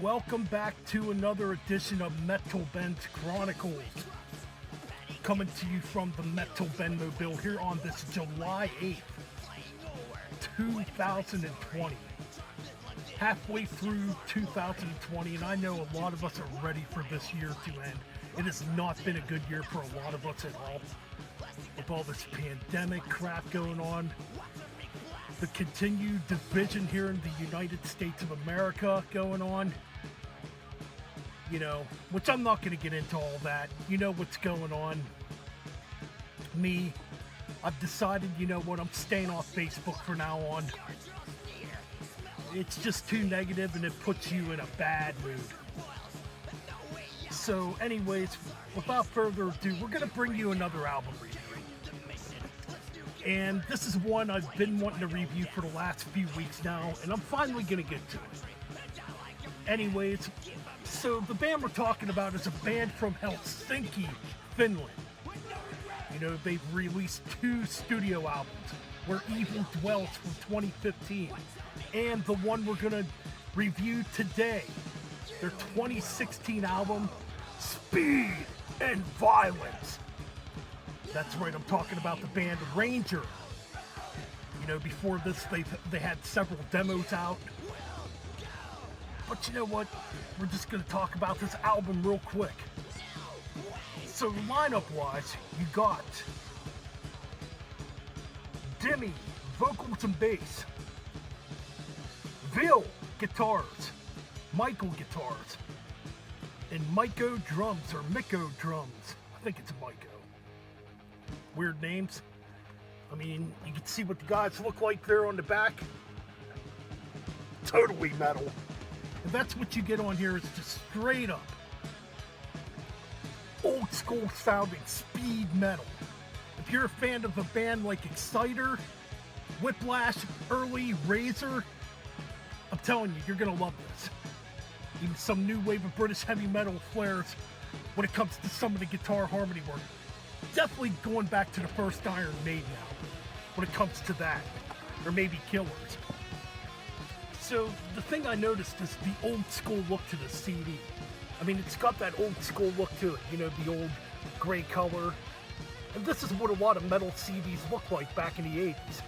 Welcome back to another edition of Metalben's Chronicles. Coming to you from the Metalben Mobile here on this July 8th, 2020. Halfway through 2020, and I know a lot of us are ready for this year to end. It has not been a good year for a lot of us at all. With all this pandemic crap going on, the continued division here in the United States of America going on, you know, which I'm not going to get into all that. You know what's going on. Me, I've decided, you know what, I'm staying off Facebook from now on. It's just too negative and it puts you in a bad mood. So anyways, without further ado, we're going to bring you another album review. And this is one I've been wanting to review for the last few weeks now, and I'm finally going to get to it. Anyways, so the band we're talking about is a band from Helsinki, Finland. You know, they've released 2 studio albums, Where Evil Dwells from 2015, and the one we're going to review today, their 2016 album, Speed and Violence. That's right, I'm talking about the band Ranger. You know, before this, they had several demos out. But you know what? We're just going to talk about this album real quick. So lineup-wise, you got Demi, vocals and bass. Vil, guitars. Michael, guitars. And Miko, drums, or Miko, drums. I think it's Miko. Weird names. I mean, you can see what the guys look like there on the back. Totally metal. And that's what you get on here, is just straight up old school sounding speed metal. If you're a fan of a band like Exciter, Whiplash, Early, Razor, I'm telling you, you're gonna love this. Even some new wave of British heavy metal flares when it comes to some of the guitar harmony work. Definitely going back to the first Iron Maiden album when it comes to that, or maybe Killers. So the thing I noticed is the old school look to the CD. I mean, it's got that old school look to it, you know, the old gray color. And this is what a lot of metal CDs look like back in the 80s,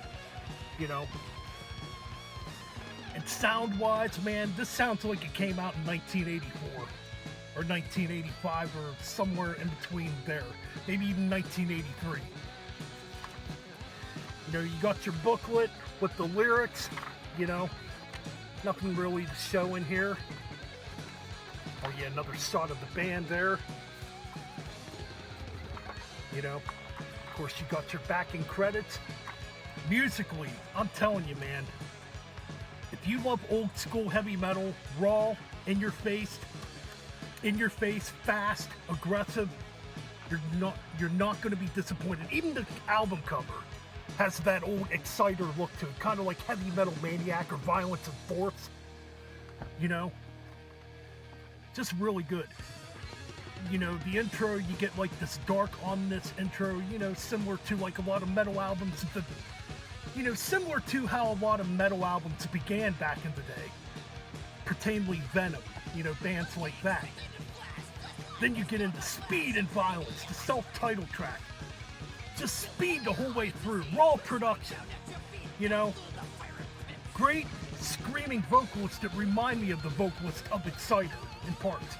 you know. And sound-wise, man, this sounds like it came out in 1984 or 1985 or somewhere in between there. Maybe even 1983. You know, you got your booklet with the lyrics, you know. Nothing really to show in here. Oh yeah, another shot of the band there. You know, of course you got your backing credits. Musically, I'm telling you, man, if you love old school heavy metal, raw, in your face, fast, aggressive, you're not going to be disappointed. Even the album cover has that old Exciter look to it, kind of like Heavy Metal Maniac or Violence and Force, you know, just really good. You know, the intro, you get like this dark, ominous intro, you know, similar to like a lot of metal albums, you know, similar to how a lot of metal albums began back in the day, pertainly Venom, you know, bands like that. Then you get into Speed and Violence, the self-titled track. Just speed the whole way through, raw production, you know. Great screaming vocalists that remind me of the vocalist of Exciter in parts.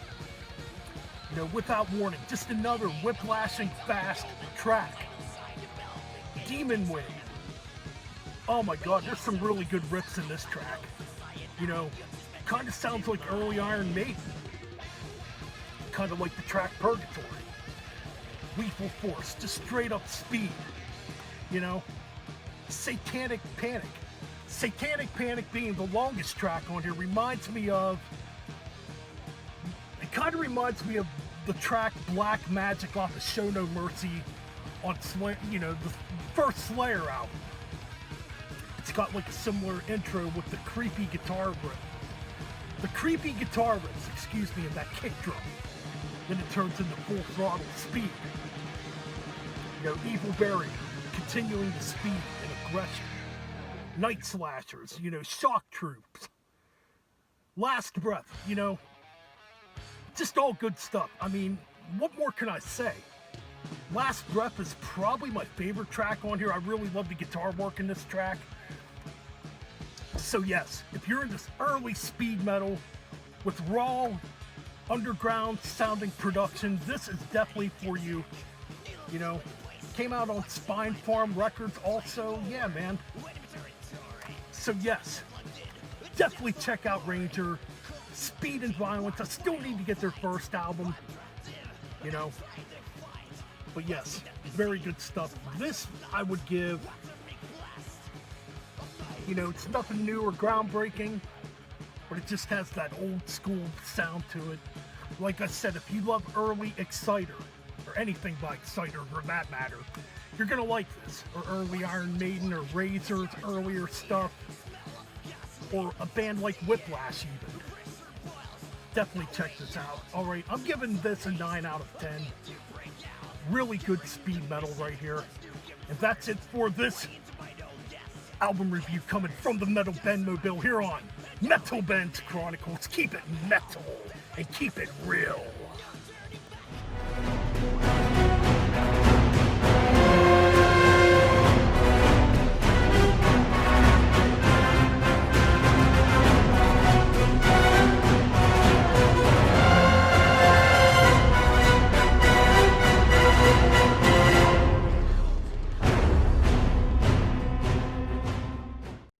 You know, Without Warning, just another whiplashing fast track. Demon Wing. Oh my god, there's some really good riffs in this track. You know, kind of sounds like early Iron Maiden. Kind of like the track Purgatory. Lethal Force, just straight up speed, you know. Satanic Panic. Satanic Panic being the longest track on here reminds me of, it kind of reminds me of the track Black Magic off of Show No Mercy on, you know, the first Slayer album. It's got like a similar intro with the creepy guitar riff. The creepy guitar riffs, excuse me, and that kick drum. then it turns into full throttle speed. You know, Evil Barry, continuing the speed and aggression. Night Slashers, you know, Shock Troops. Last Breath, you know, just all good stuff. I mean, what more can I say? Last Breath is probably my favorite track on here. I really love the guitar work in this track. So yes, if you're in this early speed metal with raw, underground sounding production, this is definitely for you. You know, came out on Spinefarm Records also. Yeah, man. So yes, definitely check out Ranger. Speed and Violence. I still need to get their first album, you know. But yes, very good stuff. This I would give, you know, it's nothing new or groundbreaking, but it just has that old school sound to it. Like I said, if you love early Exciter, or anything by Exciter for that matter, you're gonna like this. Or early Iron Maiden, or Razor's earlier stuff, or a band like Whiplash even. Definitely check this out. Alright, I'm giving this a 9 out of 10. Really good speed metal right here. And that's it for this album review coming from the Metalben Mobile here on Metalben's Chronicles. Keep it metal and keep it real.